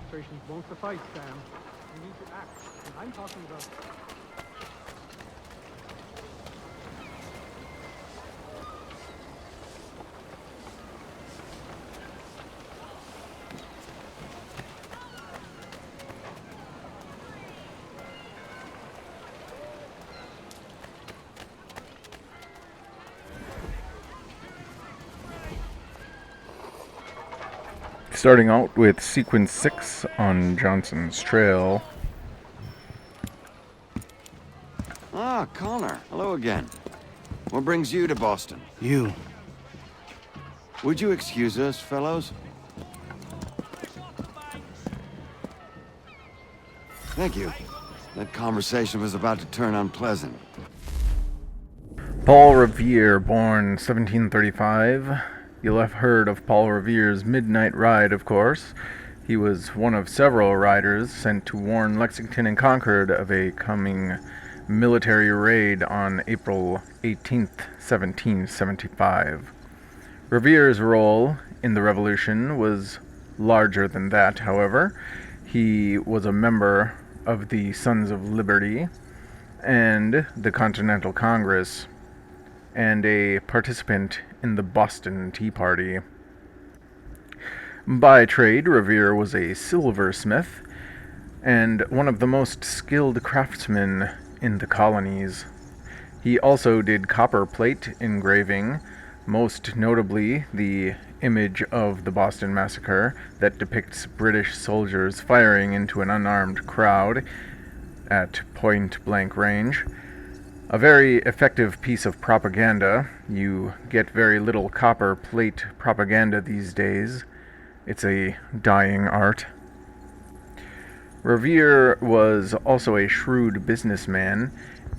demonstrations won't suffice, Sam. You need to act. And I'm talking about... Starting out with sequence 6 on Johnson's trail. Ah, Connor. Hello again. What brings you to Boston? You. Would you excuse us, fellows? Thank you. That conversation was about to turn unpleasant. Paul Revere, born 1735. You'll have heard of Paul Revere's midnight ride, of course. He was one of several riders sent to warn Lexington and Concord of a coming military raid on April 18th, 1775. Revere's role in the Revolution was larger than that, however. He was a member of the Sons of Liberty and the Continental Congress, and a participant in the Boston Tea Party. By trade, Revere was a silversmith and one of the most skilled craftsmen in the colonies. He also did copper plate engraving, most notably the image of the Boston Massacre that depicts British soldiers firing into an unarmed crowd at point-blank range. A very effective piece of propaganda. You get very little copper plate propaganda these days. It's a dying art. Revere was also a shrewd businessman,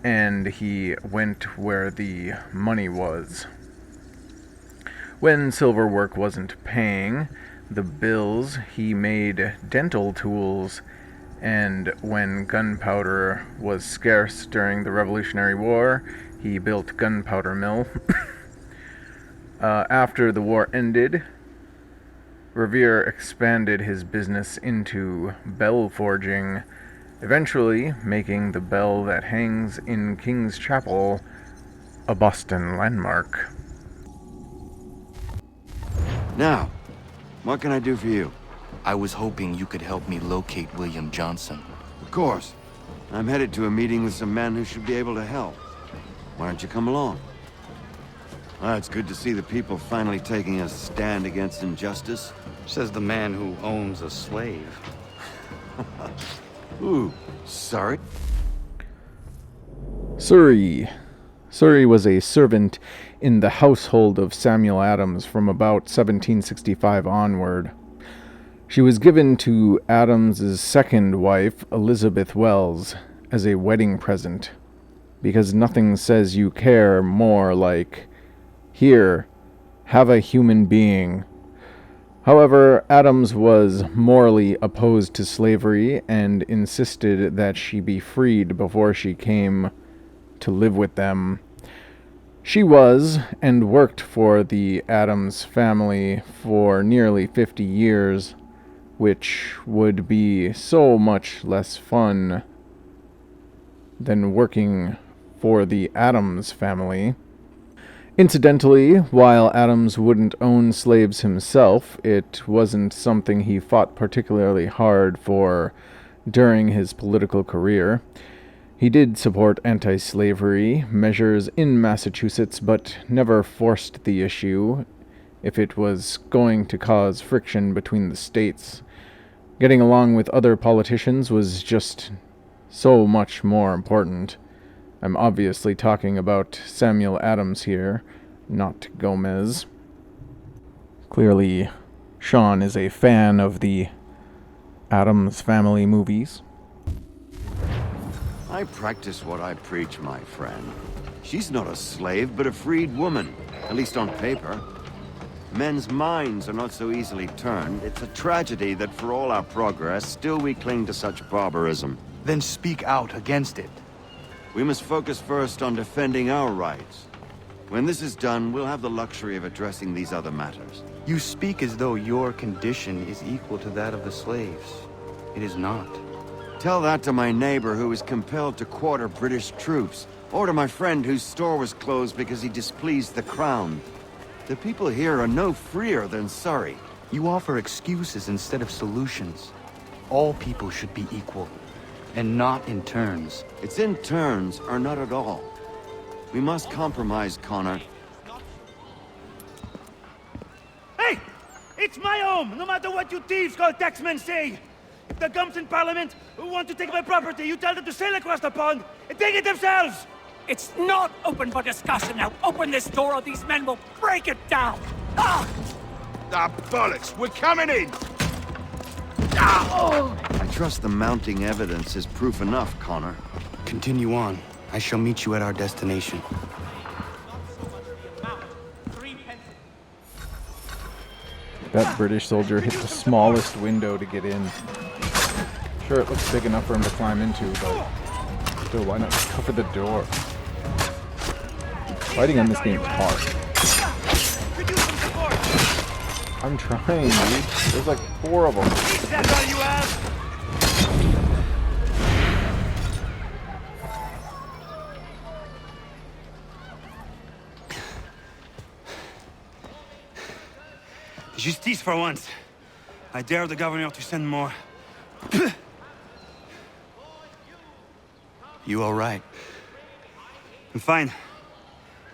and he went where the money was. When silver work wasn't paying the bills, he made dental tools, and when gunpowder was scarce during the Revolutionary War, he built gunpowder mill. After the war ended, Revere expanded his business into bell forging, eventually making the bell that hangs in King's Chapel a Boston landmark. Now, what can I do for you? I was hoping you could help me locate William Johnson. Of course. I'm headed to a meeting with some men who should be able to help. Why don't you come along? It's good to see the people finally taking a stand against injustice. Says the man who owns a slave. Ooh, sorry. Surrey. Surrey was a servant in the household of Samuel Adams from about 1765 onward. She was given to Adams's second wife, Elizabeth Wells, as a wedding present, because nothing says you care more like, here, have a human being. However, Adams was morally opposed to slavery and insisted that she be freed before she came to live with them. She was, and worked for the Adams family for nearly 50 years, which would be so much less fun than working for the Adams family. Incidentally, while Adams wouldn't own slaves himself, it wasn't something he fought particularly hard for during his political career. He did support anti-slavery measures in Massachusetts, but never forced the issue if it was going to cause friction between the states. Getting along with other politicians was just so much more important. I'm obviously talking about Samuel Adams here, not Gomez. Clearly, Sean is a fan of the Adams Family movies. I practice what I preach, my friend. She's not a slave, but a freed woman, at least on paper. Men's minds are not so easily turned. It's a tragedy that for all our progress, still we cling to such barbarism. Then speak out against it. We must focus first on defending our rights. When this is done, we'll have the luxury of addressing these other matters. You speak as though your condition is equal to that of the slaves. It is not. Tell that to my neighbor who was compelled to quarter British troops, or to my friend whose store was closed because he displeased the crown. The people here are no freer than Surrey. You offer excuses instead of solutions. All people should be equal, and not in turns. It's in turns, or not at all. We must compromise, Connor. Hey! It's my home, no matter what you thieves called taxmen say! If the gums in Parliament who want to take my property, you tell them to sail across the pond and take it themselves! It's not open for discussion now. Open this door or these men will break it down. Ah! Ah, bollocks! We're coming in! I trust the mounting evidence is proof enough, Connor. Continue on. I shall meet you at our destination. That British soldier hit the smallest window to get in. Sure, it looks big enough for him to climb into, but still, why not cover the door? Fighting on this game is hard. I'm trying, dude. There's like 4 of them. Is that all you have? Justice for once. I dare the governor to send more. You all right? I'm fine.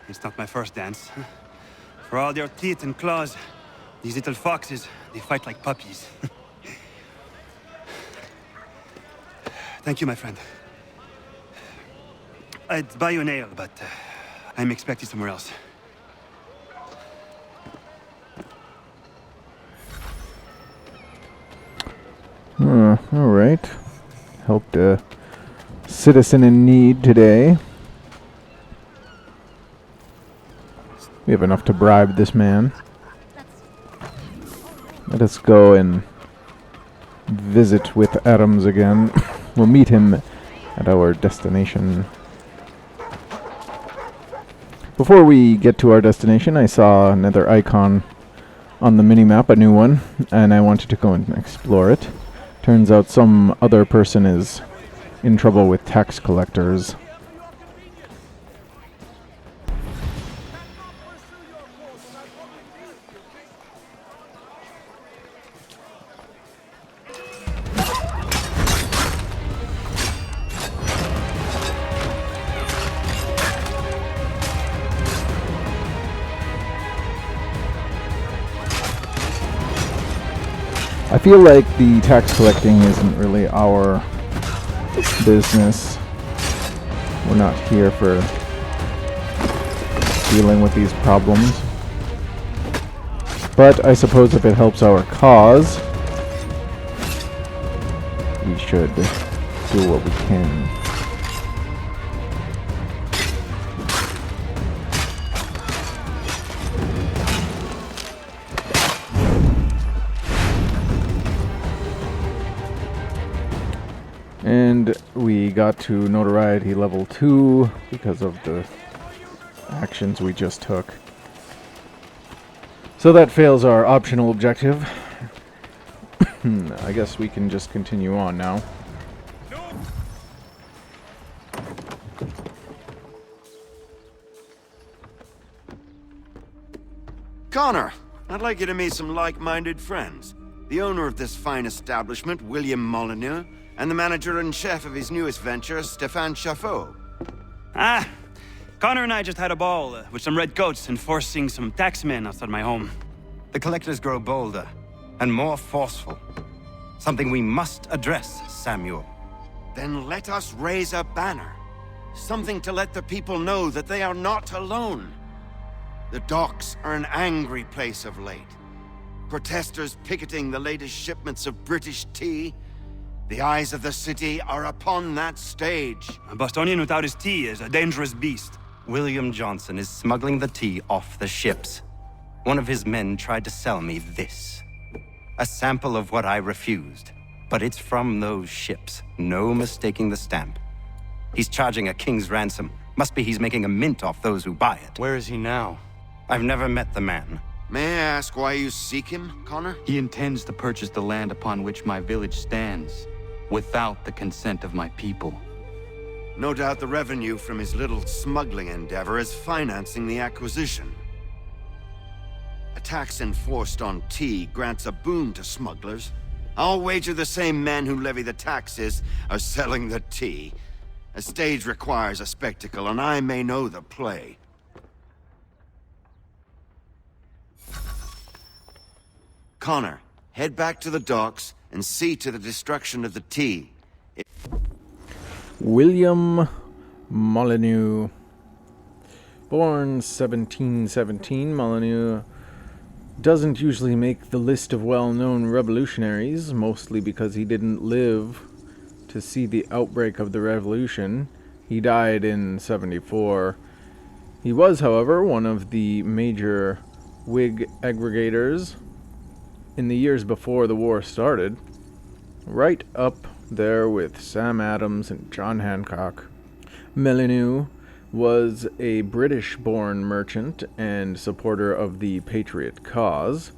It's not my first dance. For all their teeth and claws, these little foxes, they fight like puppies. Thank you, my friend. I'd buy you an ale, but I'm expected somewhere else. Alright. Helped a citizen in need today. We have enough to bribe this man. Let us go and visit with Adams again. We'll meet him at our destination. Before we get to our destination, I saw another icon on the minimap, a new one, and I wanted to go and explore it. Turns out some other person is in trouble with tax collectors. I feel like the tax collecting isn't really our business. We're not here for dealing with these problems. But I suppose if it helps our cause, we should do what we can. And we got to notoriety level 2 because of the actions we just took. So that fails our optional objective. I guess we can just continue on now. Connor, I'd like you to meet some like-minded friends. The owner of this fine establishment, William Molyneux, and the manager and chef of his newest venture, Stéphane Chaffeau. Ah, Connor and I just had a ball with some red coats enforcing some taxmen outside my home. The collectors grow bolder and more forceful. Something we must address, Samuel. Then let us raise a banner. Something to let the people know that they are not alone. The docks are an angry place of late. Protesters picketing the latest shipments of British tea. The eyes of the city are upon that stage. A Bostonian without his tea is a dangerous beast. William Johnson is smuggling the tea off the ships. One of his men tried to sell me this. A sample of what I refused. But it's from those ships. No mistaking the stamp. He's charging a king's ransom. Must be he's making a mint off those who buy it. Where is he now? I've never met the man. May I ask why you seek him, Connor? He intends to purchase the land upon which my village stands, without the consent of my people. No doubt the revenue from his little smuggling endeavor is financing the acquisition. A tax enforced on tea grants a boon to smugglers. I'll wager the same men who levy the taxes are selling the tea. A stage requires a spectacle, and I may know the play. Connor, head back to the docks and see to the destruction of the tea. William Molyneux. Born 1717, Molyneux doesn't usually make the list of well-known revolutionaries, mostly because he didn't live to see the outbreak of the revolution. He died in 74. He was, however, one of the major Whig aggregators in the years before the war started, right up there with Sam Adams and John Hancock. Molyneux was a British-born merchant and supporter of the patriot cause.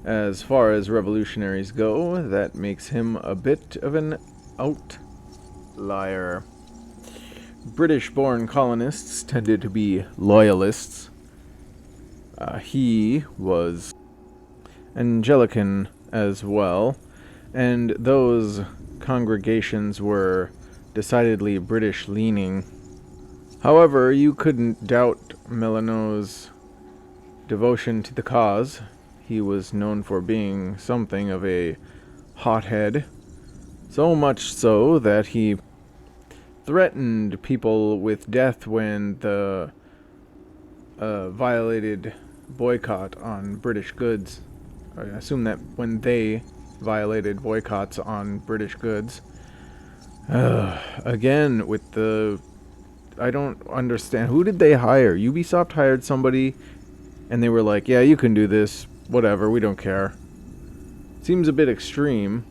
As far as revolutionaries go, that makes him a bit of an outlier. British-born colonists tended to be loyalists. He was Anglican as well, and those congregations were decidedly British-leaning. However, you couldn't doubt Molyneux's devotion to the cause. He was known for being something of a hothead, so much so that he threatened people with death when the violated boycott on British goods. I assume that when they violated boycotts on British goods. Again, with the... I don't understand. Who did they hire? Ubisoft hired somebody, and they were like, yeah, you can do this. Whatever, we don't care. Seems a bit extreme.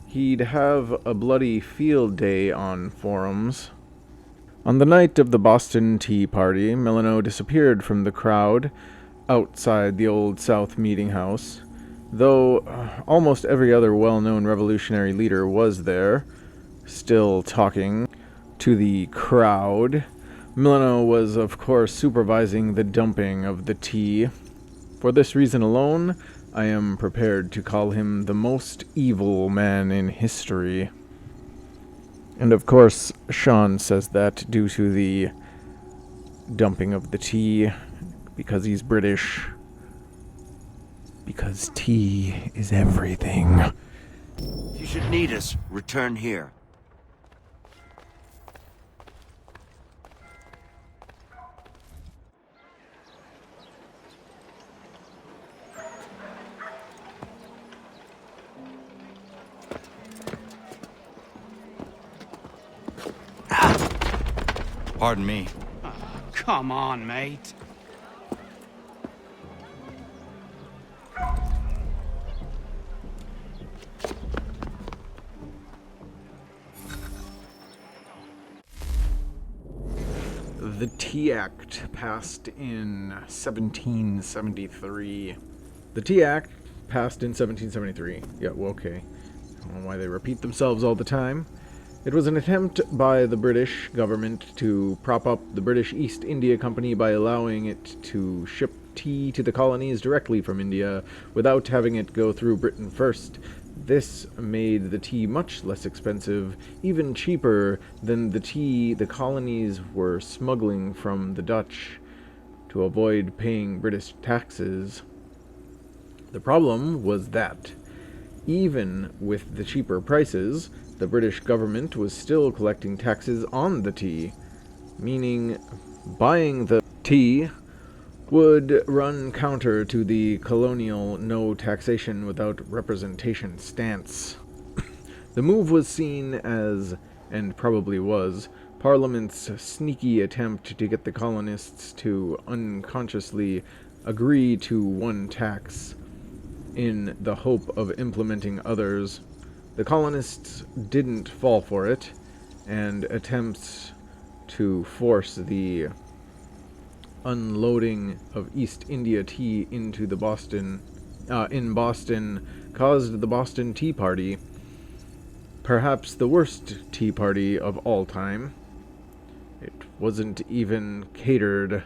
He'd have a bloody field day on forums. On the night of the Boston Tea Party, Molyneux disappeared from the crowd outside the Old South Meeting House. Though almost every other well-known revolutionary leader was there, still talking to the crowd. Molyneux was, of course, supervising the dumping of the tea. For this reason alone, I am prepared to call him the most evil man in history. And of course, Sean says that due to the dumping of the tea, because he's British. Because tea is everything. You should need us. Return here. Pardon me. Come on, mate. The Tea Act passed in 1773. The Tea Act passed in 1773. Yeah, well, okay. I don't know why they repeat themselves all the time. It was an attempt by the British government to prop up the British East India Company by allowing it to ship tea to the colonies directly from India without having it go through Britain first. This made the tea much less expensive, even cheaper than the tea the colonies were smuggling from the Dutch to avoid paying British taxes. The problem was that, even with the cheaper prices, the British government was still collecting taxes on the tea, meaning buying the tea would run counter to the colonial no taxation without representation stance. The move was seen as, and probably was, Parliament's sneaky attempt to get the colonists to unconsciously agree to one tax in the hope of implementing others. The colonists didn't fall for it, and attempts to force the unloading of East India tea into the Boston, in Boston, caused the Boston Tea Party, perhaps the worst tea party of all time. It wasn't even catered.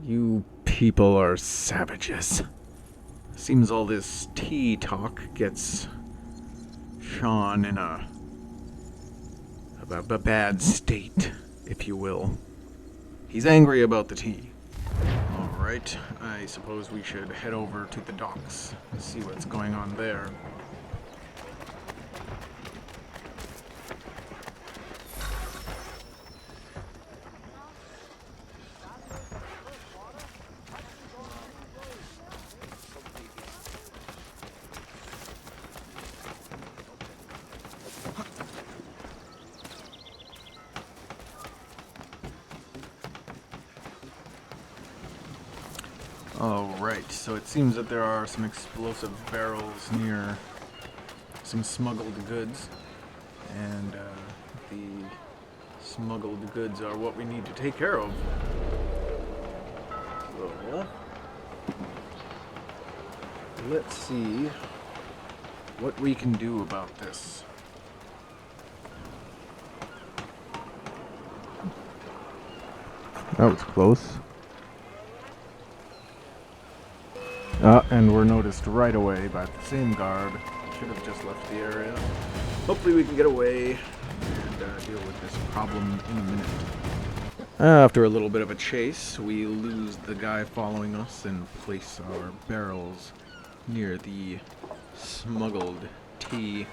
You people are savages. Seems all this tea talk gets Sean in a bad state, if you will. He's angry about the tea. Alright, I suppose we should head over to the docks and see what's going on there. Alright, so it seems that there are some explosive barrels near some smuggled goods, and the smuggled goods are what we need to take care of. So, let's see what we can do about this. That was close. And we're noticed right away by the same guard. Should have just left the area. Hopefully we can get away and deal with this problem in a minute. After a little bit of a chase, we lose the guy following us and place our barrels near the smuggled tea.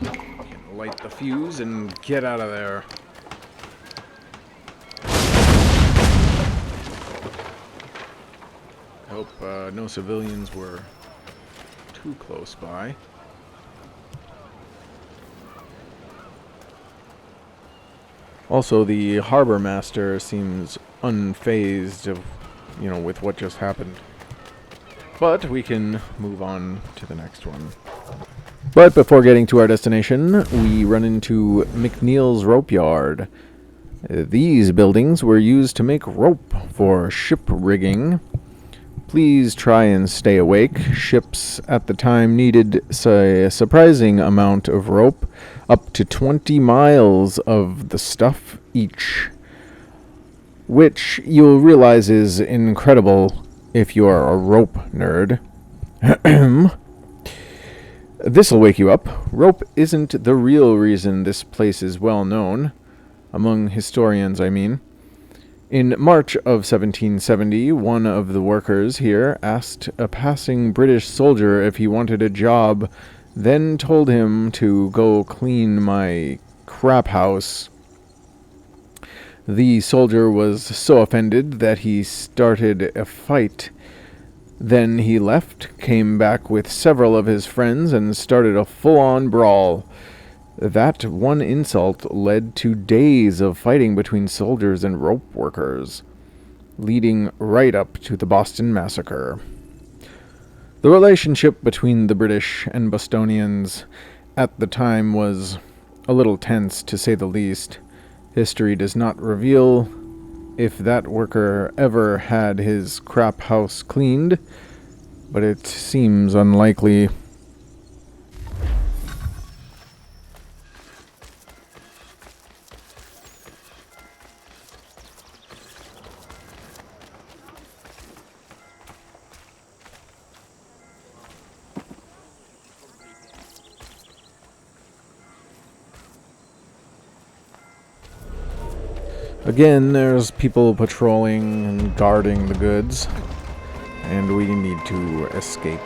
We can light the fuse and get out of there. Hope no civilians were too close by. Also, the harbor master seems unfazed of, with what just happened. But we can move on to the next one. But before getting to our destination, we run into McNeil's rope yard. These buildings were used to make rope for ship rigging. Please try and stay awake. Ships at the time needed a surprising amount of rope, up to 20 miles of the stuff each, which you'll realize is incredible if you're a rope nerd. This'll wake you up. Rope isn't the real reason this place is well known, among historians, I mean. In March of 1770, one of the workers here asked a passing British soldier if he wanted a job, then told him to go clean my crap house. The soldier was so offended that he started a fight. Then he left, came back with several of his friends, and started a full-on brawl. That one insult led to days of fighting between soldiers and rope workers, leading right up to the Boston Massacre. The relationship between the British and Bostonians at the time was a little tense, to say the least. History does not reveal if that worker ever had his crap house cleaned, but it seems unlikely. Again, there's people patrolling and guarding the goods, and we need to escape.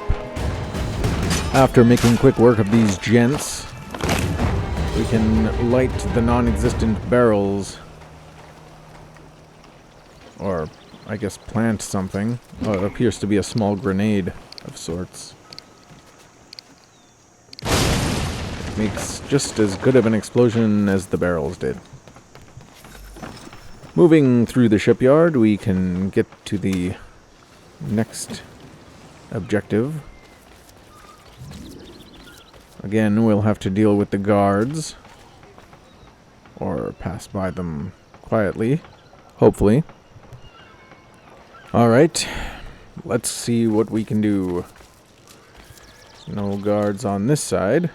After making quick work of these gents, we can light the non-existent barrels, or I guess plant something. It appears to be a small grenade of sorts. Makes just as good of an explosion as the barrels did. Moving through the shipyard, we can get to the next objective. Again, we'll have to deal with the guards, or pass by them quietly, hopefully. Alright, let's see what we can do. No guards on this side.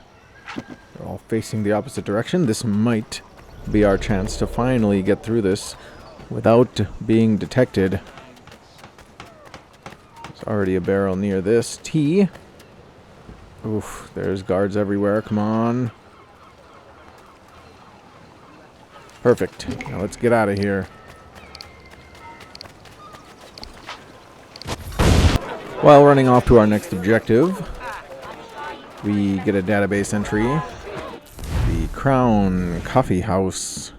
They're all facing the opposite direction. This might be our chance to finally get through this without being detected. There's already a barrel near this T. Oof, there's guards everywhere. Come on. Perfect. Now let's get out of here. While running off to our next objective, we get a database entry. The Crown Coffee House.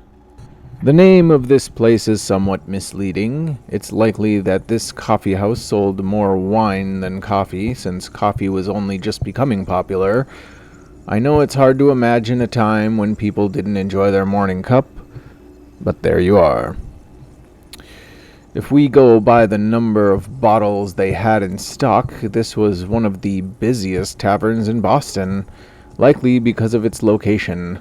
The name of this place is somewhat misleading. It's likely that this coffee house sold more wine than coffee, since coffee was only just becoming popular. I know it's hard to imagine a time when people didn't enjoy their morning cup, but there you are. If we go by the number of bottles they had in stock, this was one of the busiest taverns in Boston, likely because of its location.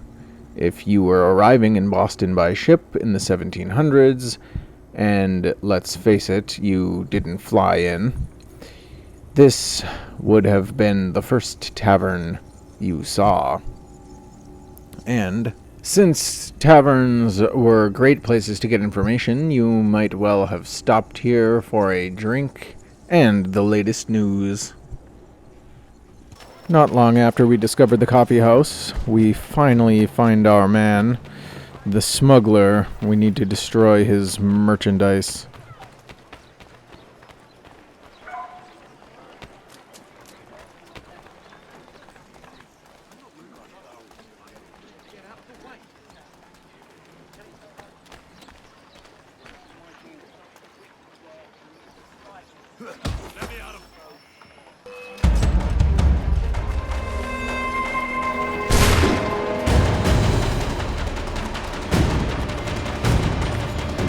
If you were arriving in Boston by ship in the 1700s, and let's face it, you didn't fly in, this would have been the first tavern you saw. And since taverns were great places to get information, you might well have stopped here for a drink and the latest news. Not long after we discovered the coffee house, we finally find our man, the smuggler. We need to destroy his merchandise.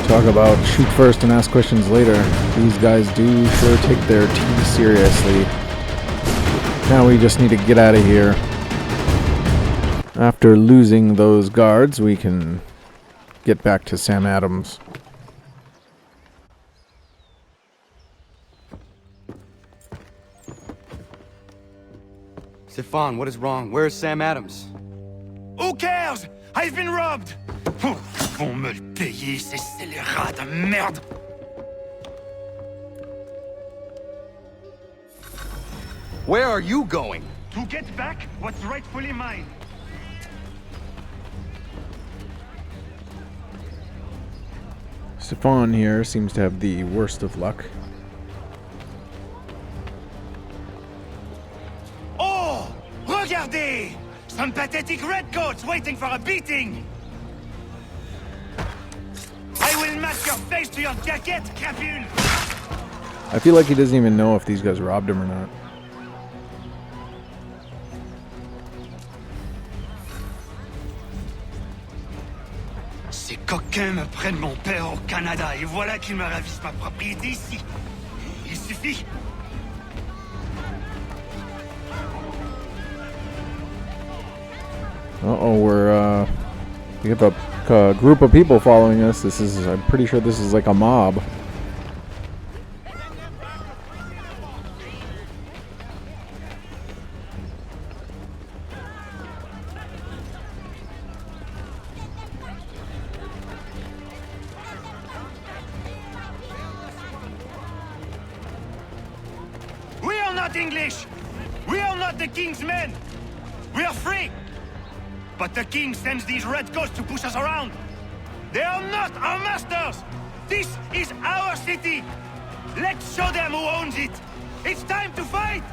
Talk about shoot first and ask questions later. These guys do sure take their tea seriously. Now we just need to get out of here. After losing those guards, we can get back to Sam Adams. Stefan, what is wrong? Where's Sam Adams? Who cares? I've been robbed! Vont me le payer, ces scélérats de merde! Where are you going? To get back what's rightfully mine. Stefan here seems to have the worst of luck. Oh! Regardez! Some pathetic redcoats waiting for a beating! I will match your face to your jacket, crapule! I feel like he doesn't even know if these guys robbed him or not. Ces coquins me prennent mon père au Canada et voilà qu'ils me ravissent ma propriété ici. Il suffit. Uh-oh, we have a group of people following us. I'm pretty sure this is like a mob. We are not English! We are not the king's men! We are free! But the king sends these redcoats to push us around! They are not our masters! This is our city! Let's show them who owns it! It's time to fight!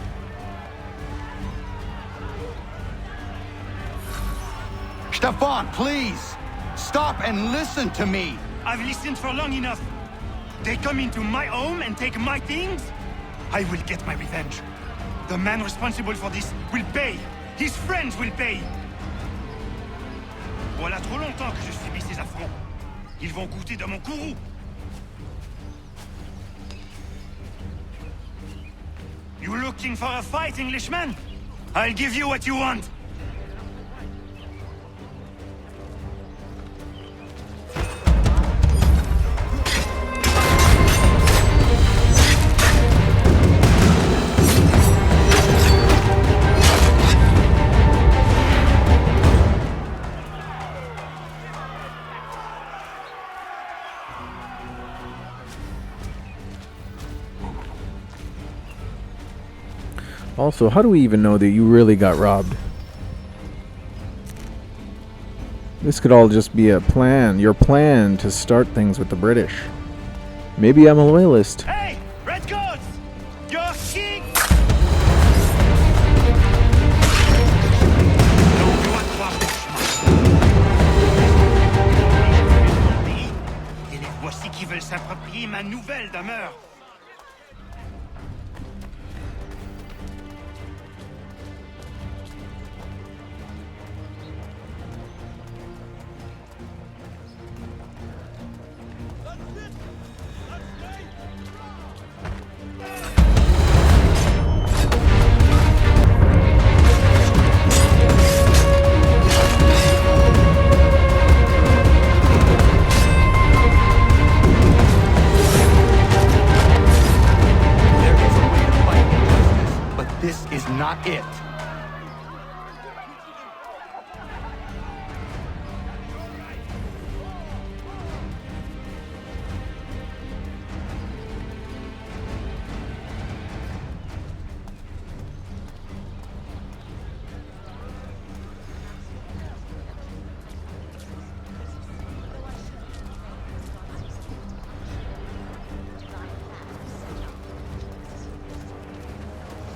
Stefan, please! Stop and listen to me! I've listened for long enough. They come into my home and take my things? I will get my revenge. The man responsible for this will pay. His friends will pay. Voilà trop longtemps que je subis ces affronts. Ils vont goûter de mon courroux. You looking for a fight, Englishman? I'll give you what you want. Also, how do we even know that you really got robbed? This could all just be a plan. Your plan to start things with the British. Maybe I'm a loyalist. Hey, Redcoats! Your king! Et les voici qui veulent s'approprier ma nouvelle demeure. This is not it.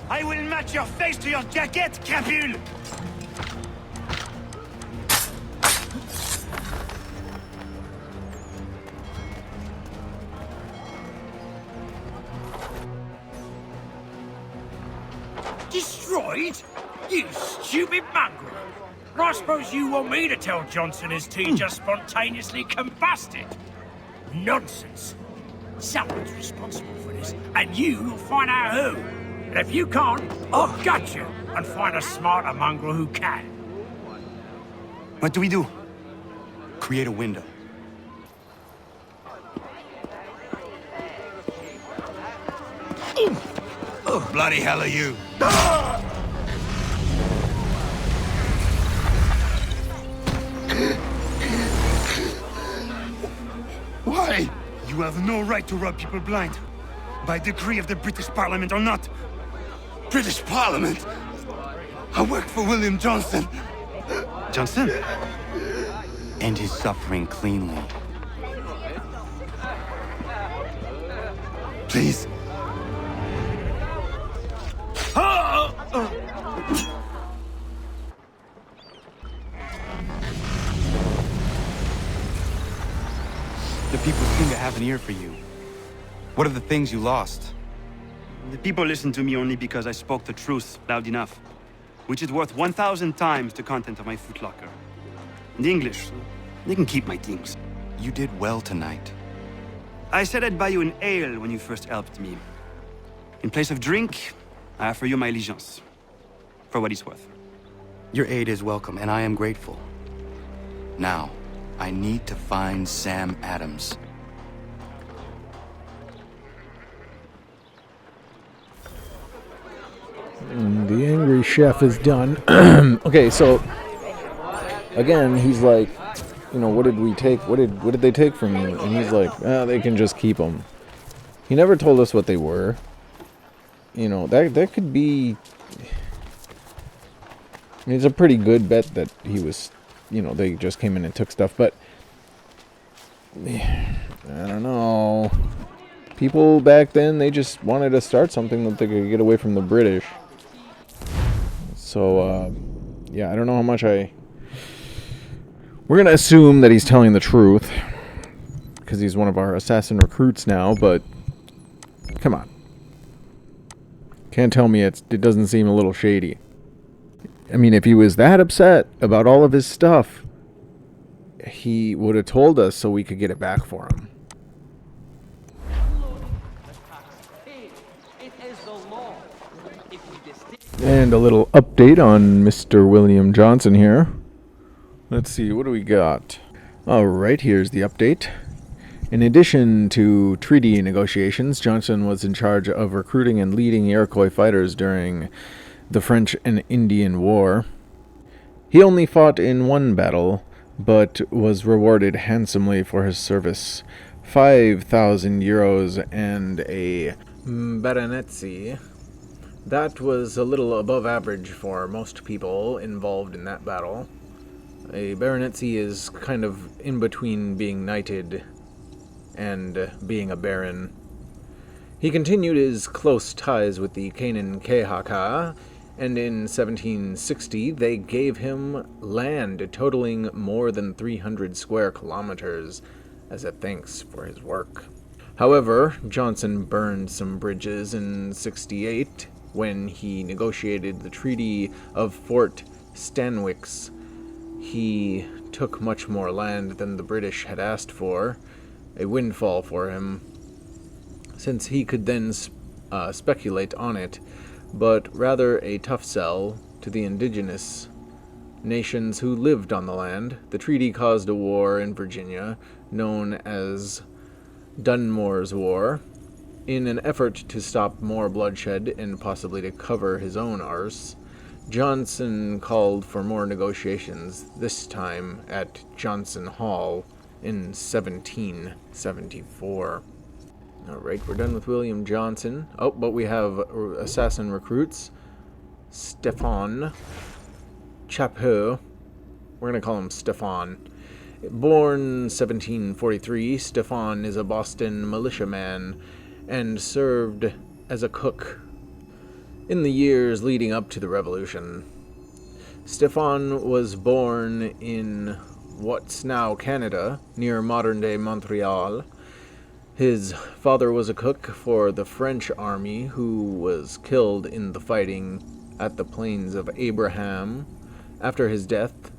I will match your face to your jacket, crapule! Destroyed? You stupid mongrel! I suppose you want me to tell Johnson his tea just spontaneously combusted? Nonsense. Someone's responsible for this, and you will find out who. And if you can't, I'll gut you and find a smarter mongrel who can. What do we do? Create a window. Bloody hell are you? Why? You have no right to rob people blind. By decree of the British Parliament or not. British Parliament? I work for William Johnson. Johnson? End his suffering cleanly. Please. The people seem to have an ear for you. What are the things you lost? The people listen to me only because I spoke the truth loud enough. Which is worth 1,000 times the content of my footlocker. The English, they can keep my things. You did well tonight. I said I'd buy you an ale when you first helped me. In place of drink, I offer you my allegiance. For what it's worth. Your aid is welcome, and I am grateful. Now, I need to find Sam Adams. The angry chef is done. Okay, so again, he's like, you know, what did we take? What did they take from you? And he's like, they can just keep them. He never told us what they were. You know, that could be. I mean, it's a pretty good bet that he was, you know, they just came in and took stuff, but I don't know. People back then, they just wanted to start something that they could get away from the British. So, yeah, I don't know how much we're going to assume that he's telling the truth, because he's one of our assassin recruits now, but come on. Can't tell me it doesn't seem a little shady. I mean, if he was that upset about all of his stuff, he would have told us so we could get it back for him. And a little update on Mr. William Johnson here. Let's see, what do we got? Alright, here's the update. In addition to treaty negotiations, Johnson was in charge of recruiting and leading Iroquois fighters during the French and Indian War. He only fought in one battle, but was rewarded handsomely for his service. 5,000 euros and a baronetcy That was a little above average for most people involved in that battle. A baronetcy is kind of in between being knighted and being a baron. He continued his close ties with the Canaan Kehaka, and in 1760 they gave him land totaling more than 300 square kilometers as a thanks for his work. However, Johnson burned some bridges in 68 when he negotiated the Treaty of Fort Stanwix. He took much more land than the British had asked for, a windfall for him, since he could then speculate on it, but rather a tough sell to the indigenous nations who lived on the land. The treaty caused a war in Virginia, known as Dunmore's War, in an effort to stop more bloodshed and possibly to cover his own arse. Johnson called for more negotiations, this time at Johnson Hall in 1774. Alright, we're done with William Johnson. Oh, but we have assassin recruits. Stefan Chapeux. We're going to call him Stefan. Born 1743, Stefan is a Boston militiaman and served as a cook in the years leading up to the Revolution. Stefan was born in what's now Canada, near modern-day Montreal. His father was a cook for the French army who was killed in the fighting at the Plains of Abraham. After his death,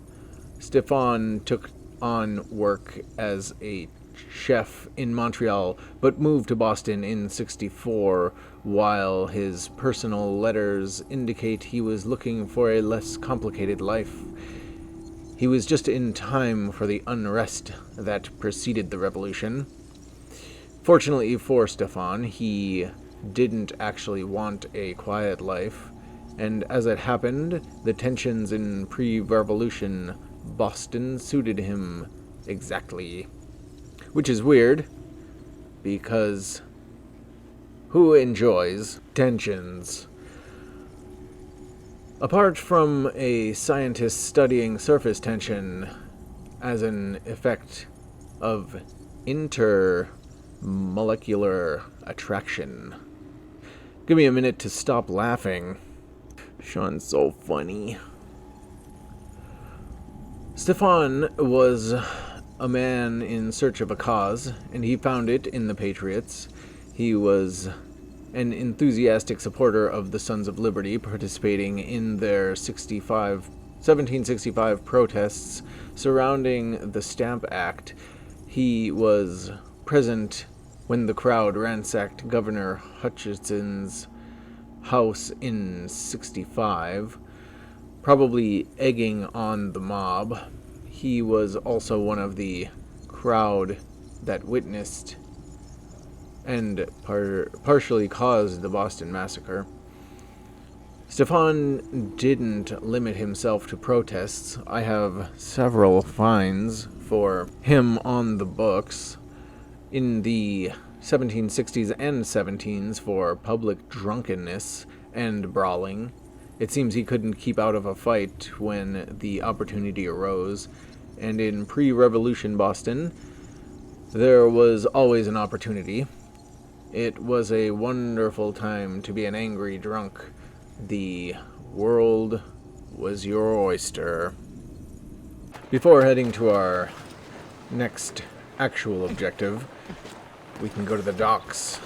Stefan took on work as a chef in Montreal, but moved to Boston in 64, while his personal letters indicate he was looking for a less complicated life. He was just in time for the unrest that preceded the Revolution. Fortunately for Stefan, he didn't actually want a quiet life, and as it happened, the tensions in pre-revolution Boston suited him exactly. Which is weird, because who enjoys tensions? Apart from a scientist studying surface tension as an effect of intermolecular attraction. Give me a minute to stop laughing. Sean's so funny. Stefan was a man in search of a cause, and he found it in the Patriots. He was an enthusiastic supporter of the Sons of Liberty, participating in their 1765 protests surrounding the Stamp Act. He was present when the crowd ransacked Governor Hutchinson's house in 65, probably egging on the mob. He was also one of the crowd that witnessed and partially caused the Boston Massacre. Stefan didn't limit himself to protests. I have several fines for him on the books in the 1760s and 17s for public drunkenness and brawling. It seems he couldn't keep out of a fight when the opportunity arose, and in pre-revolution Boston, there was always an opportunity. It was a wonderful time to be an angry drunk. The world was your oyster. Before heading to our next actual objective, we can go to the docks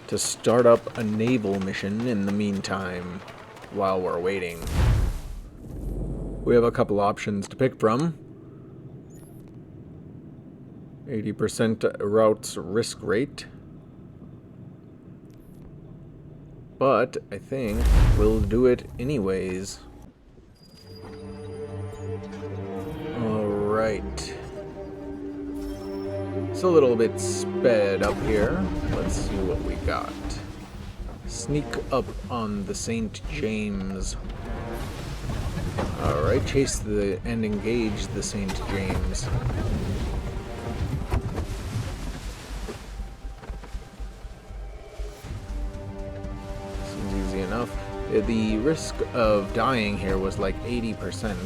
to start up a naval mission in the meantime while we're waiting. We have a couple options to pick from. 80% routes risk rate. But I think we'll do it anyways. Alright. It's a little bit sped up here. Let's see what we got. Sneak up on the St. James. Alright, chase and engage the St. James. Seems easy enough. The risk of dying here was like 80%.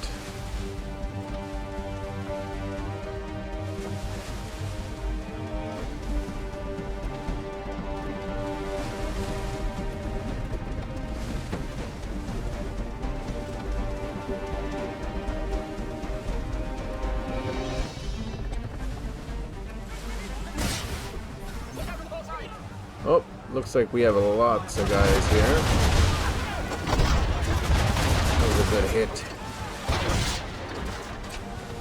Oh, looks like we have lots of guys here. That was a good hit.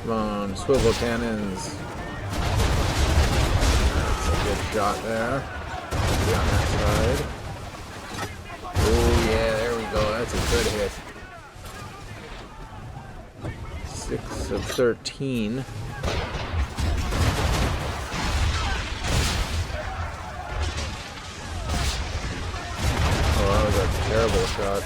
Come on, swivel cannons. That's a good shot there. Be on that side. Oh yeah, there we go. That's a good hit. 6 of 13. Terrible shot.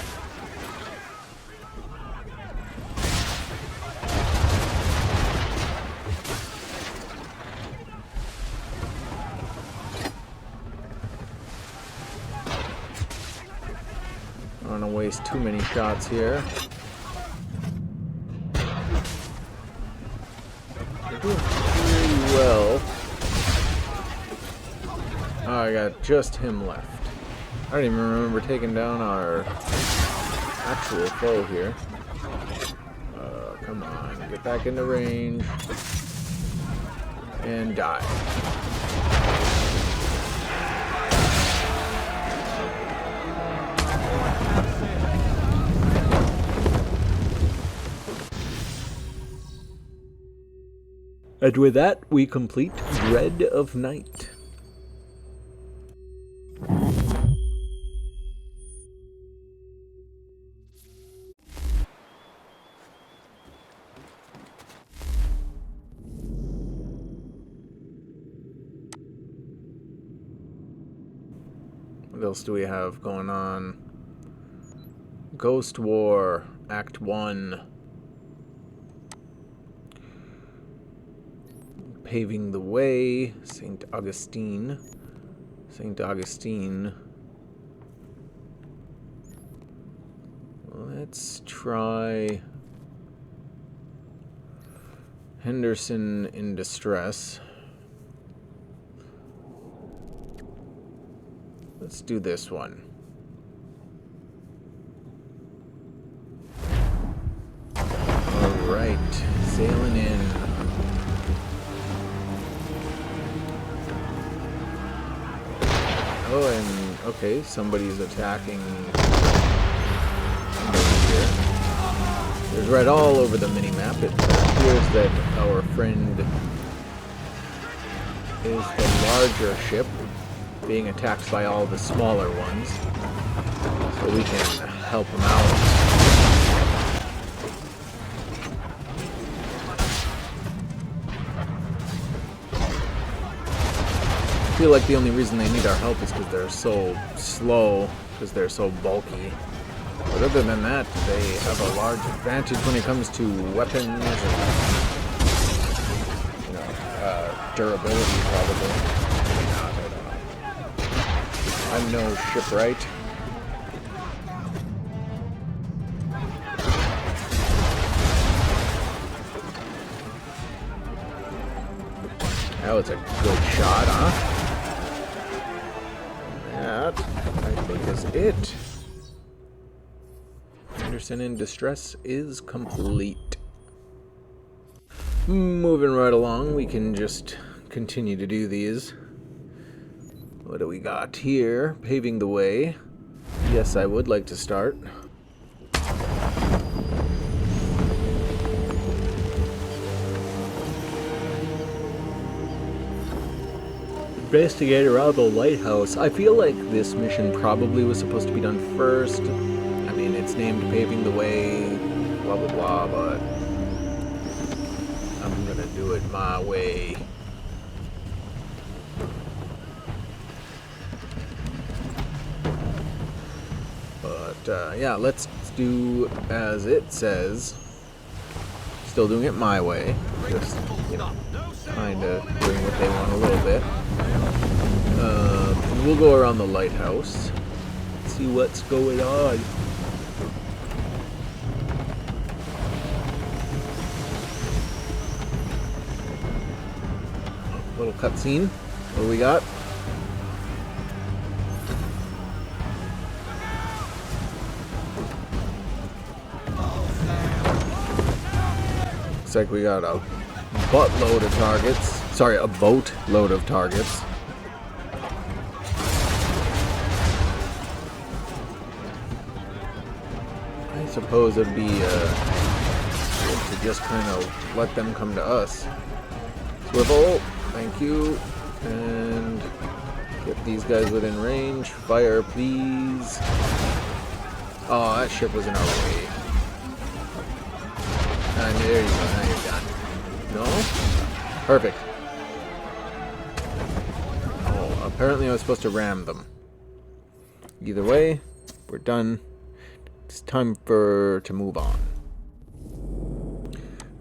I don't want to waste too many shots here. They're doing pretty well. Oh, I got just him left. I don't even remember taking down our actual foe here. Come on, get back into range and die. And with that, we complete Dread of Night. What else do we have going on? Ghost War, Act 1. Paving the Way, St. Augustine. St. Augustine. Let's try Henderson in Distress. Let's do this one. Alright, sailing in. Oh, and okay, somebody's attacking here. There's red all over the mini-map. It appears that our friend is the larger ship, being attacked by all the smaller ones, so we can help them out. I feel like the only reason they need our help is because they're so slow, because they're so bulky. But other than that, they have a large advantage when it comes to weapons and, you know, durability, probably. I'm no shipwright. That was a good shot, huh? That, I think, is it. Henderson in Distress is complete. Moving right along, we can just continue to do these. What do we got here? Paving the Way. Yes, I would like to start. Investigate around the lighthouse. I feel like this mission probably was supposed to be done first. I mean, it's named Paving the Way, blah blah blah, but I'm gonna do it my way. But yeah, let's do as it says. Still doing it my way. Just, you know, kind of doing what they want a little bit. We'll go around the lighthouse. See what's going on. cutscene. What do we got? Looks like we got a buttload of targets. Sorry, a boatload of targets. I suppose it'd be good to just kind of let them come to us. Swivel, thank you, and get these guys within range. Fire, please. Oh, that ship was in our way. And there you go, now you're done. No? Perfect. Oh, apparently I was supposed to ram them. Either way, we're done. It's time to move on.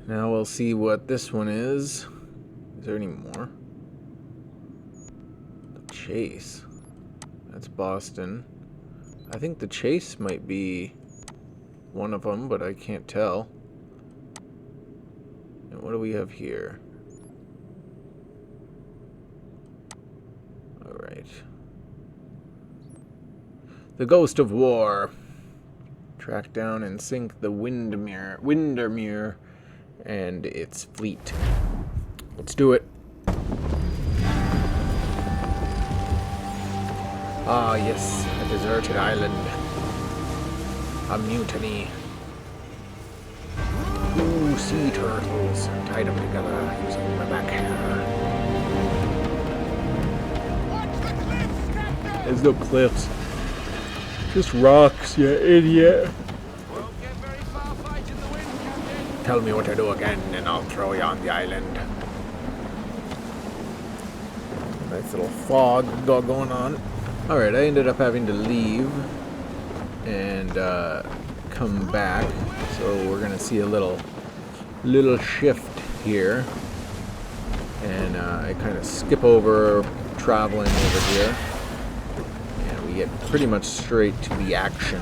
Now we'll see what this one is. Is there any more? The Chase. That's Boston. I think the Chase might be one of them, but I can't tell. And what do we have here? Alright. The Ghost of War. Track down and sink the Windermere and its fleet. Let's do it. Ah, yes, a deserted island. A mutiny. Ooh, sea turtles. Tied them together using my back hair. There's no cliffs. Just rocks, you idiot. Tell me what to do again, and I'll throw you on the island. Nice little fog going on. Alright, I ended up having to leave and come back. So we're gonna see a little shift here. And I kind of skip over traveling over here. And we get pretty much straight to the action.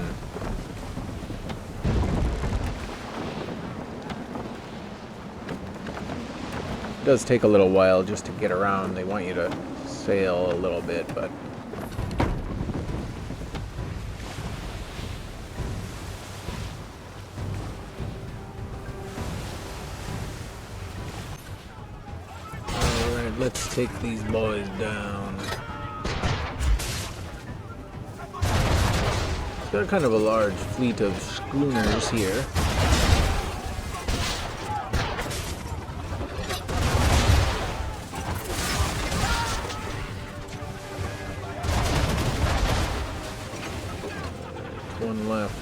It does take a little while just to get around. They want you to sail a little bit, but alright, let's take these boys down. It's got kind of a large fleet of schooners here. One left.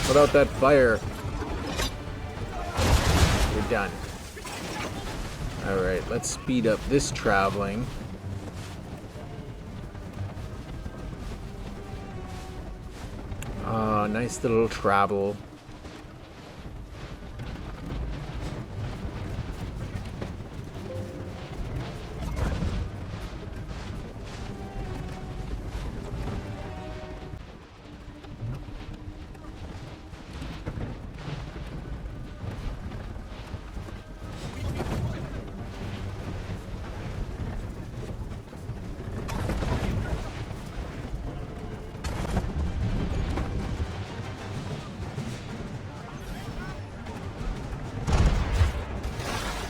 Put out that fire. We're done. Alright, let's speed up this traveling. Nice little travel.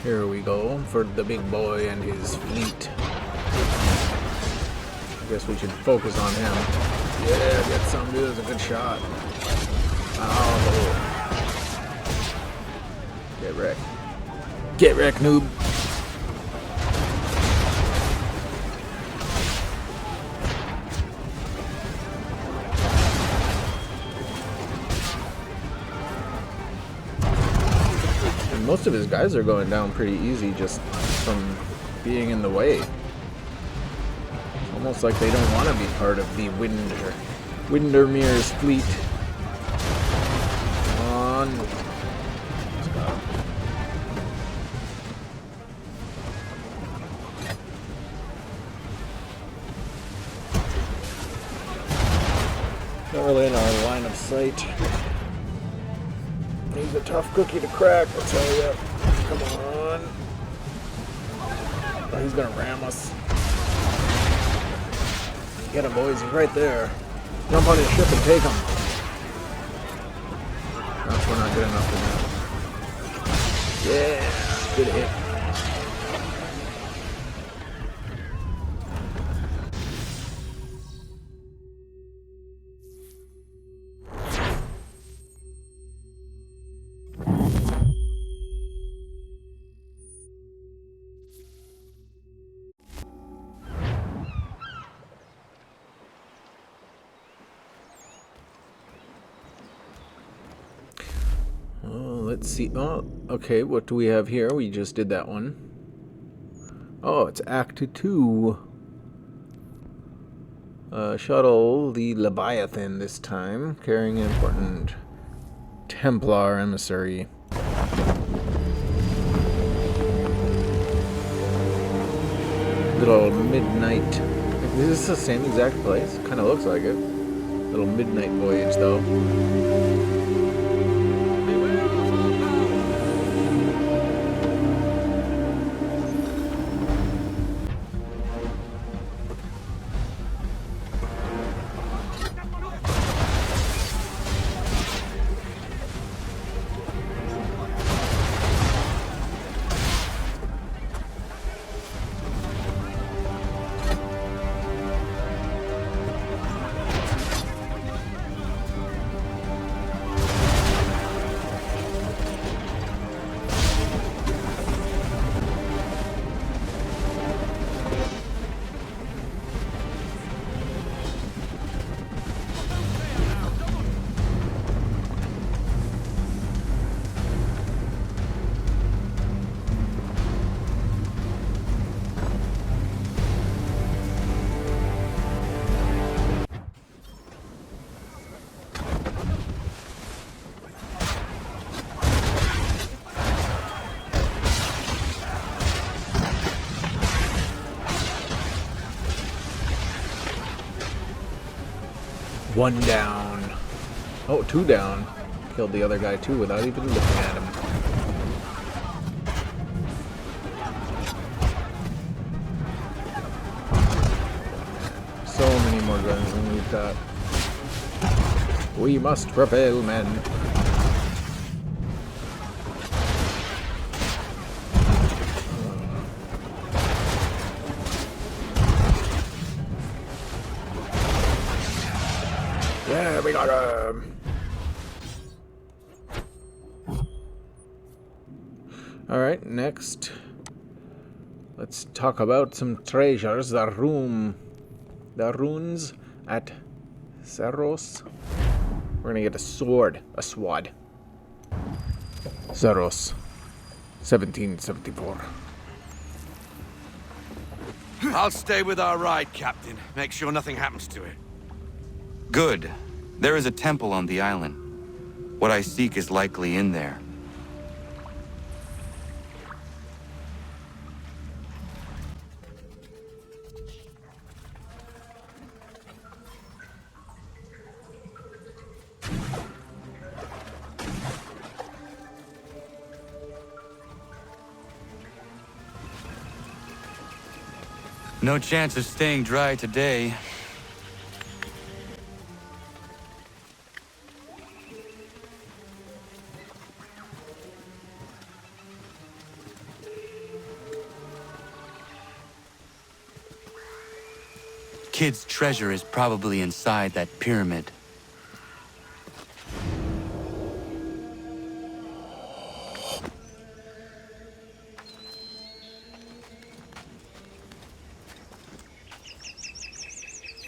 Here we go for the big boy and his fleet. I guess we should focus on him. Yeah, get some, dude. That's a good shot. Oh. Get wrecked. Get wrecked, noob. Most of his guys are going down pretty easy just from being in the way. It's almost like they don't want to be part of the Windermere's fleet. Come on. Let's go. Not really in our line of sight. He's a tough cookie to crack, I'll tell you. Come on. Oh, he's gonna ram us. Get him, boys. He's right there. Jump on his ship and take him. That's we're not good enough for that. Yeah, good hit. Let's see. Oh, okay. What do we have here? We just did that one. Oh, it's Act 2. Shuttle the Leviathan this time, carrying an important Templar emissary. Little midnight. Is this the same exact place? Kind of looks like it. Little midnight voyage, though. One down. Oh, 2 down. Killed the other guy too without even looking at him. So many more guns than we've got. We must prevail, men. Yeah, we got him. Alright, next. Let's talk about some treasures. The runes at Zeros. We're gonna get a sword. A swad. Zeros. 1774. I'll stay with our ride, Captain. Make sure nothing happens to it. Good. There is a temple on the island. What I seek is likely in there. No chance of staying dry today. Kid's treasure is probably inside that pyramid.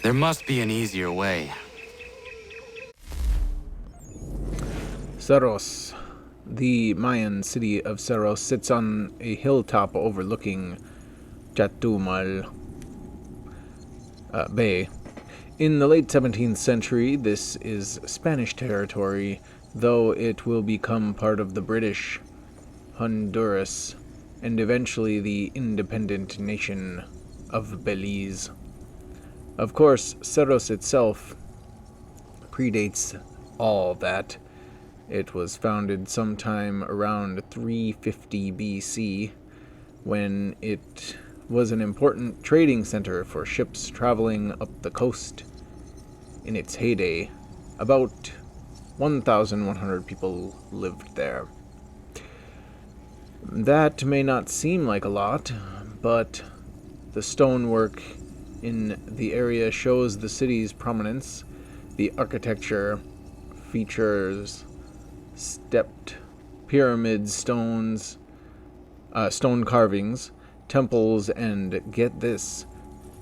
There must be an easier way. Zeros. The Mayan city of Zeros sits on a hilltop overlooking Chatumal Bay. In the late 17th century, this is Spanish territory, though it will become part of the British Honduras and eventually the independent nation of Belize. Of course, Zeros itself predates all that, It was founded sometime around 350 BC, when it was an important trading center for ships traveling up the coast. In its heyday, about 1,100 people lived there. That may not seem like a lot, but the stonework in the area shows the city's prominence. The architecture features stepped pyramids, stone carvings, temples, and get this,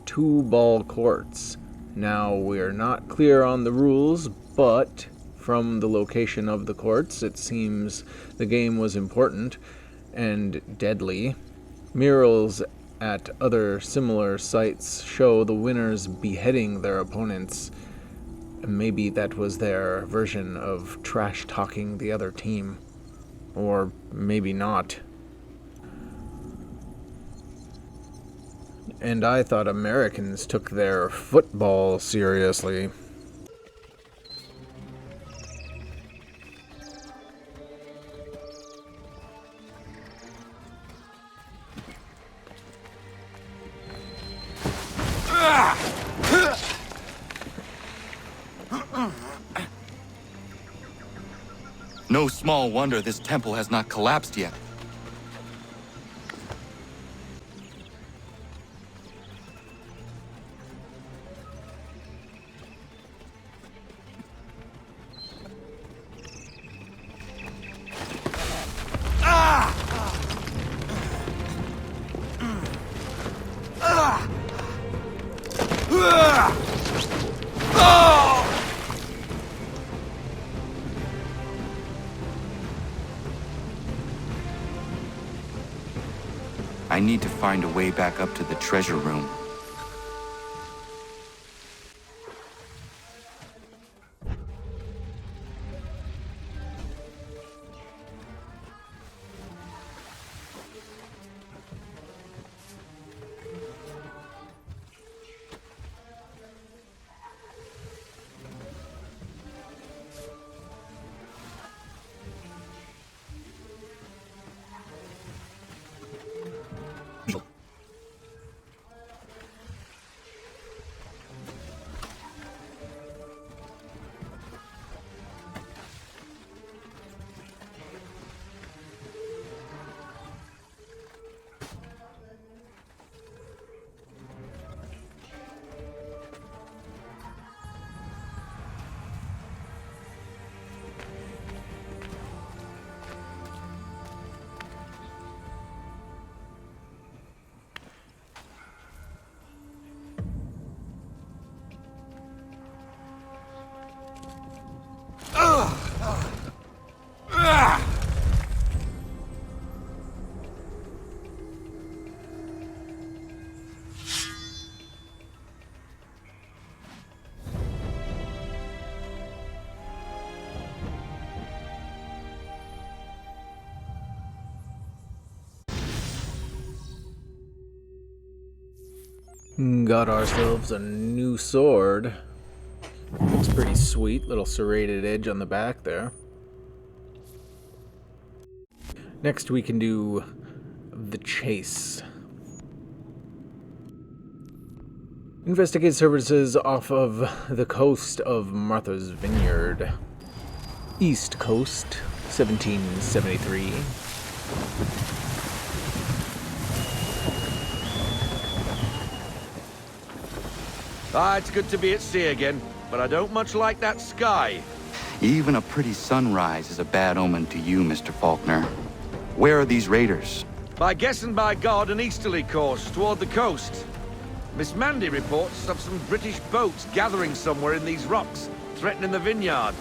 2-ball courts. Now, we're not clear on the rules, but from the location of the courts, it seems the game was important and deadly. Murals at other similar sites show the winners beheading their opponents. Maybe that was their version of trash-talking the other team. Or maybe not. And I thought Americans took their football seriously. No small wonder this temple has not collapsed yet. I need to find a way back up to the treasure room. Got ourselves a new sword. Looks pretty sweet, little serrated edge on the back there. Next we can do the chase. Investigate services off of the coast of Martha's Vineyard. East Coast, 1773. It's good to be at sea again, but I don't much like that sky. Even a pretty sunrise is a bad omen to you, Mr. Faulkner. Where are these raiders? By guess and by God, an easterly course toward the coast. Miss Mandy reports of some British boats gathering somewhere in these rocks, threatening the vineyard.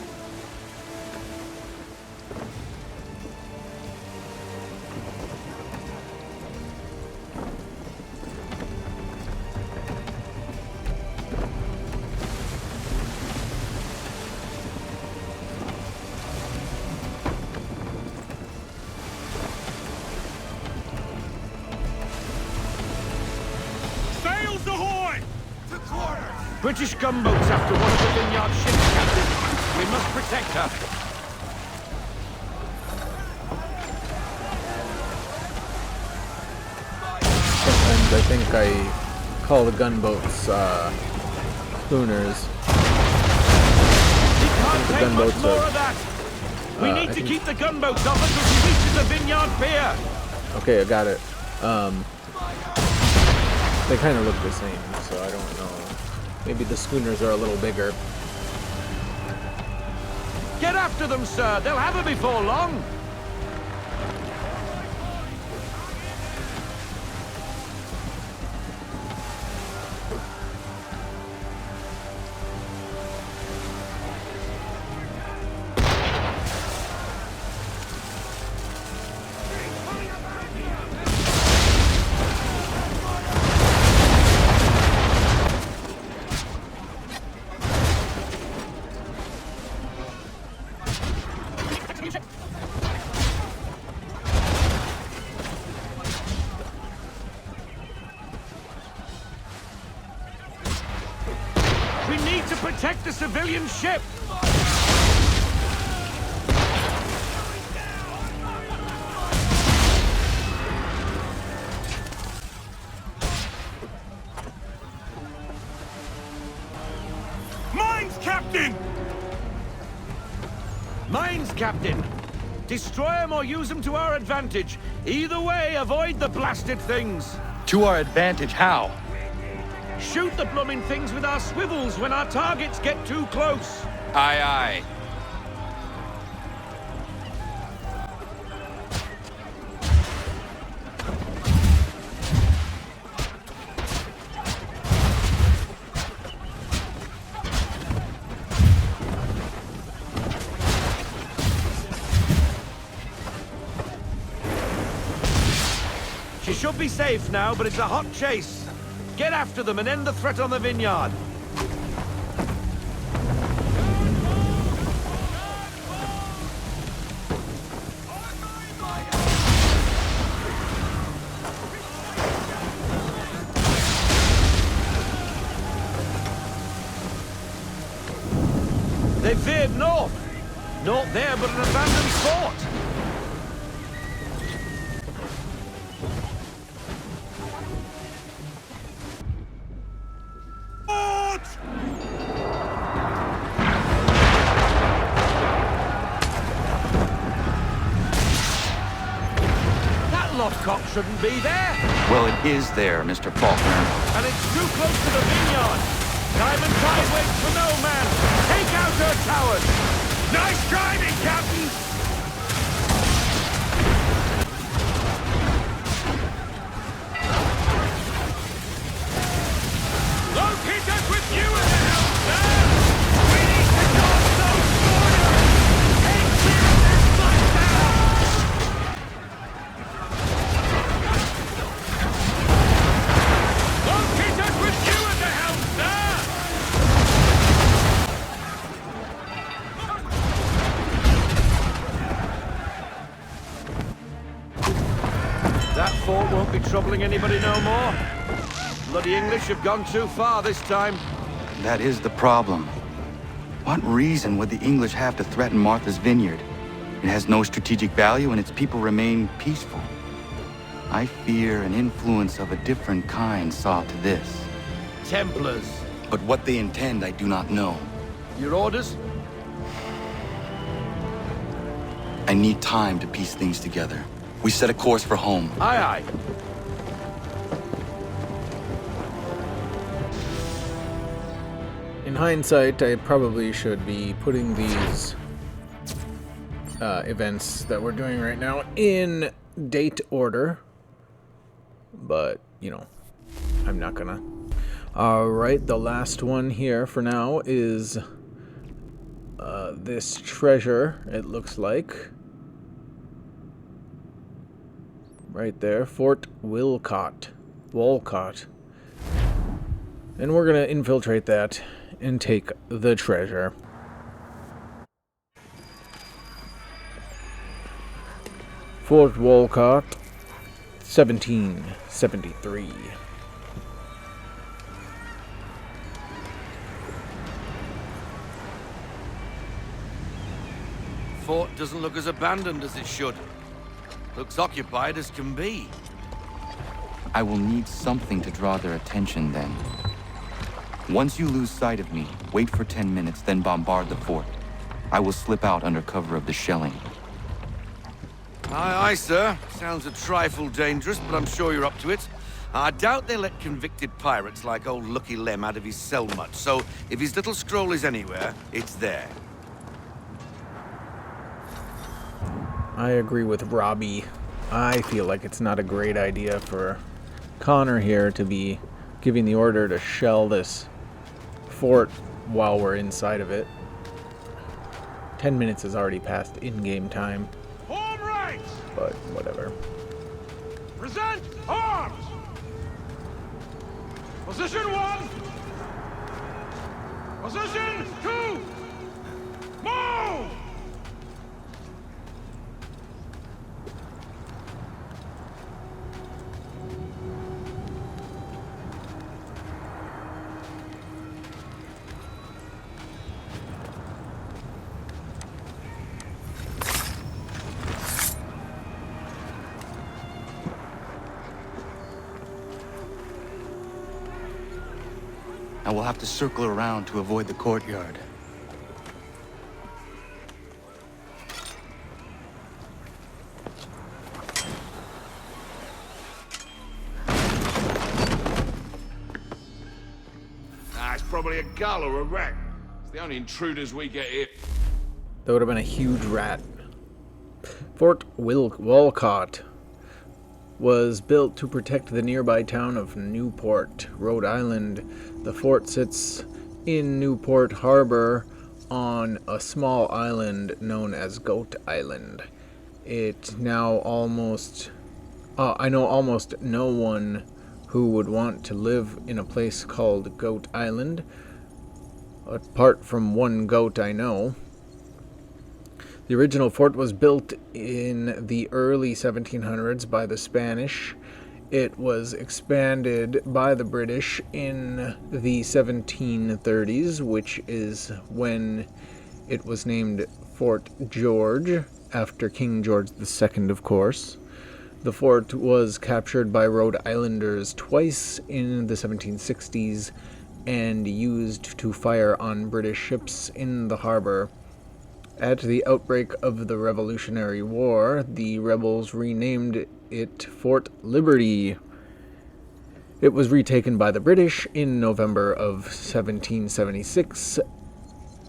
British gunboats after one of the vineyard ships, Captain. We must protect her. think I call the gunboats schooners. He can't The take gunboats much more are- of that. We I need to think- keep the gunboats off until she reaches the vineyard pier. Okay, I got it. They kind of look the same, so I don't know. Maybe the schooners are a little bigger. Get after them, sir. They'll have her before long. We need to protect the civilian ship. Mines, Captain! Mines, Captain. Destroy them or use them to our advantage. Either way, avoid the blasted things. To our advantage, how? Shoot the blooming things with our swivels when our targets get too close. Aye, aye. She should be safe now, but it's a hot chase. Get after them and end the threat on the vineyard. They veered north. Not there, but an abandoned fort. That lockcock shouldn't be there. Well, it is there, Mr. Faulkner. And it's too close to the vineyard. Time and tide waits for no man. Take out her towers. Nice driving, Captain! Locate us with you in the helm, sir! We need to dodge those borders! Take care of this Locate us with you in the helm, sir! That fort won't be troubling anybody no more. Bloody English have gone too far this time. That is the problem. What reason would the English have to threaten Martha's Vineyard? It has no strategic value and its people remain peaceful. I fear an influence of a different kind saw to this. Templars. But what they intend, I do not know. Your orders? I need time to piece things together. We set a course for home. Aye, aye. In hindsight, I probably should be putting these events that we're doing right now in date order. But, you know, I'm not gonna. Alright, the last one here for now is this treasure, it looks like. Right there, Fort Walcott. And we're gonna infiltrate that and take the treasure. Fort Walcott, 1773. Fort doesn't look as abandoned as it should. Looks occupied as can be. I will need something to draw their attention then. Once you lose sight of me, wait for 10 minutes, then bombard the fort. I will slip out under cover of the shelling. Aye, aye, sir. Sounds a trifle dangerous, but I'm sure you're up to it. I doubt they let convicted pirates like old Lucky Lem out of his cell much, so if his little scroll is anywhere, it's there. I agree with Robbie. I feel like it's not a great idea for Connor here to be giving the order to shell this fort while we're inside of it. 10 minutes has already passed in-game time. Form right! But whatever. Present arms! Position 1! Position 2! Move! I will have to circle around to avoid the courtyard. It's probably a gull or a rat. It's the only intruders we get here. That would have been a huge rat. Fort Walcott was built to protect the nearby town of Newport, Rhode Island. The fort sits in Newport Harbor on a small island known as Goat Island. It now I know almost no one who would want to live in a place called Goat Island, apart from one goat I know. The original fort was built in the early 1700s by the Spanish. It was expanded by the British in the 1730s, which is when it was named Fort George, after King George II, of course. The fort was captured by Rhode Islanders twice in the 1760s and used to fire on British ships in the harbor. At the outbreak of the Revolutionary War, the rebels renamed it Fort Liberty. It was retaken by the British in November of 1776,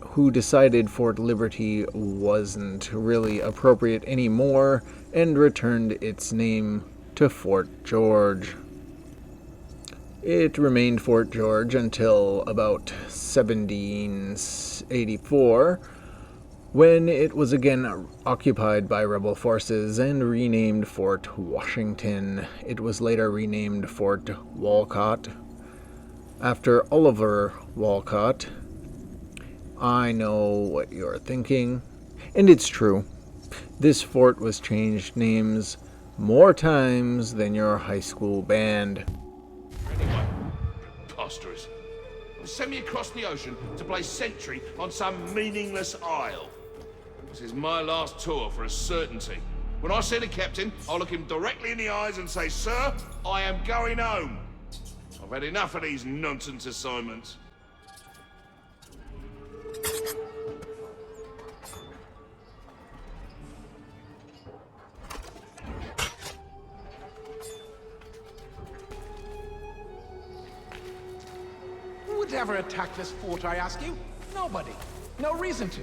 who decided Fort Liberty wasn't really appropriate anymore and returned its name to Fort George. It remained Fort George until about 1784, when it was again occupied by rebel forces and renamed Fort Washington. It was later renamed Fort Walcott, after Oliver Walcott. I know what you're thinking, and it's true. This fort was changed names more times than your high school band. Anyway, preposterous. Send me across the ocean to play sentry on some meaningless isle. This is my last tour for a certainty. When I see the captain, I'll look him directly in the eyes and say, "Sir, I am going home. I've had enough of these nonsense assignments." Who would ever attack this fort, I ask you? Nobody. No reason to.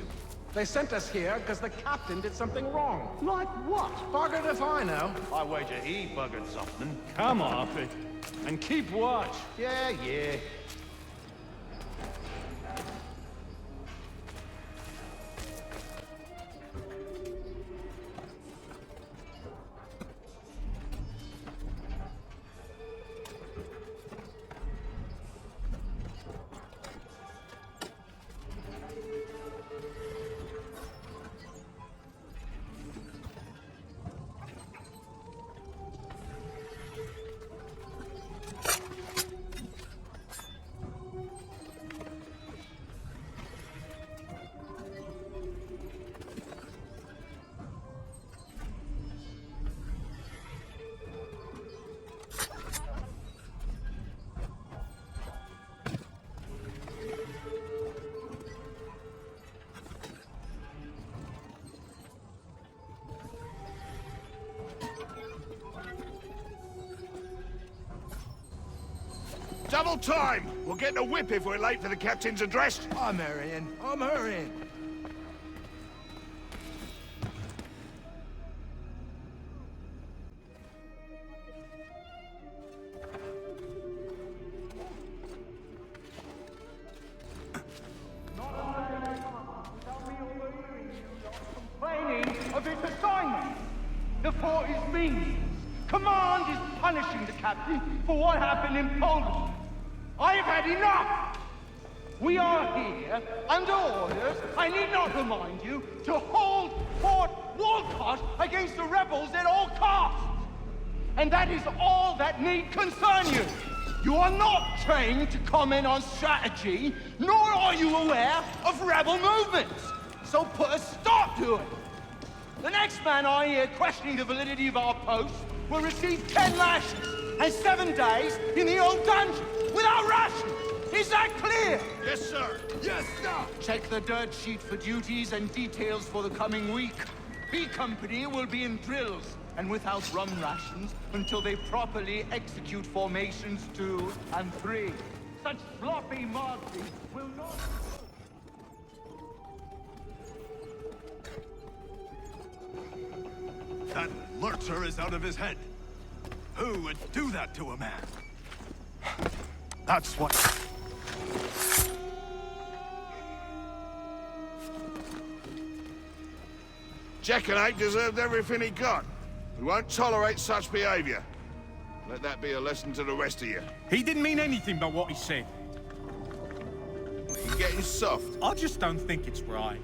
They sent us here because the captain did something wrong. Like what? Buggered if I know. I wager he buggered something. Come off it. And keep watch. Yeah. Double time! We'll get a whip if we're late for the captain's address. I'm hurrying. I'm hurrying. Of its assignment. The fort is meaningless. Command is punishing the captain for what happened in Poland. I have had enough! We are here under orders, I need not remind you, to hold Fort Walcott against the rebels at all costs. And that is all that need concern you. You are not trained to comment on strategy, nor are you aware of rebel movements. So put a stop to it. The next man I hear questioning the validity of our post will receive 10 lashes and 7 days in the old dungeon without rations. Is that clear? Yes, sir. Yes, sir. Check the dirt sheet for duties and details for the coming week. B Company will be in drills and without rum rations until they properly execute formations 2 and 3. Such sloppy marching will not... That lurcher is out of his head. Who would do that to a man? That's what... Jackanapes deserved everything he got. We won't tolerate such behavior. Let that be a lesson to the rest of you. He didn't mean anything by what he said. You're getting soft. I just don't think it's right.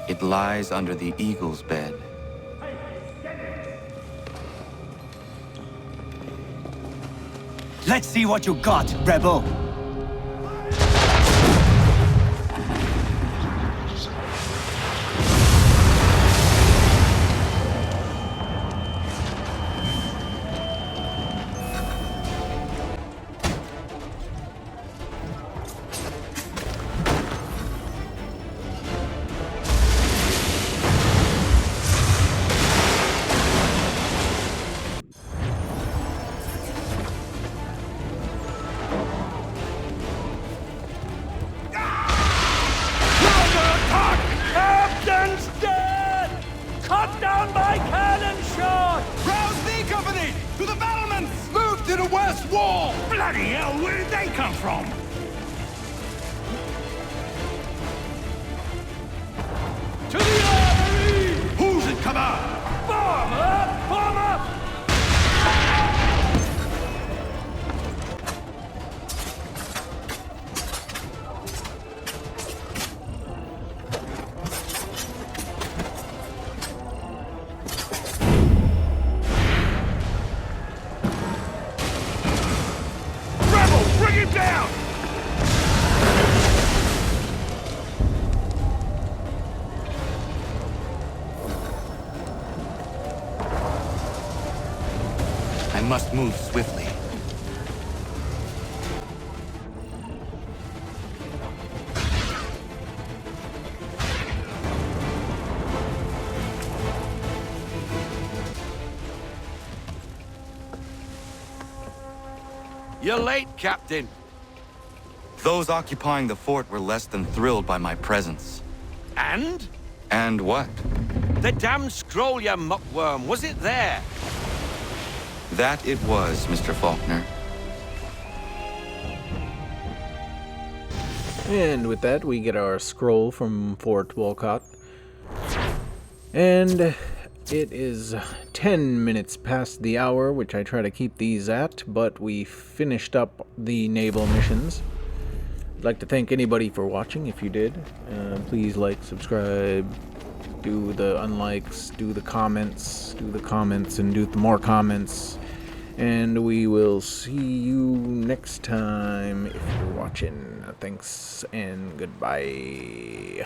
It lies under the eagle's bed. Let's see what you got, rebel. Bloody hell, where did they come from? To the armory! Who's in command? Form up! Form up! Down! I must move swiftly. You're late, Captain. Those occupying the fort were less than thrilled by my presence. And? And what? The damn scroll, you muckworm. Was it there? That it was, Mr. Faulkner. And with that, we get our scroll from Fort Walcott. And It is 10 minutes past the hour, which I try to keep these at, but we finished up the naval missions. I'd like to thank anybody for watching. If you did, please like, subscribe, do the unlikes, do the comments, and do more comments. And we will see you next time if you're watching. Thanks and goodbye.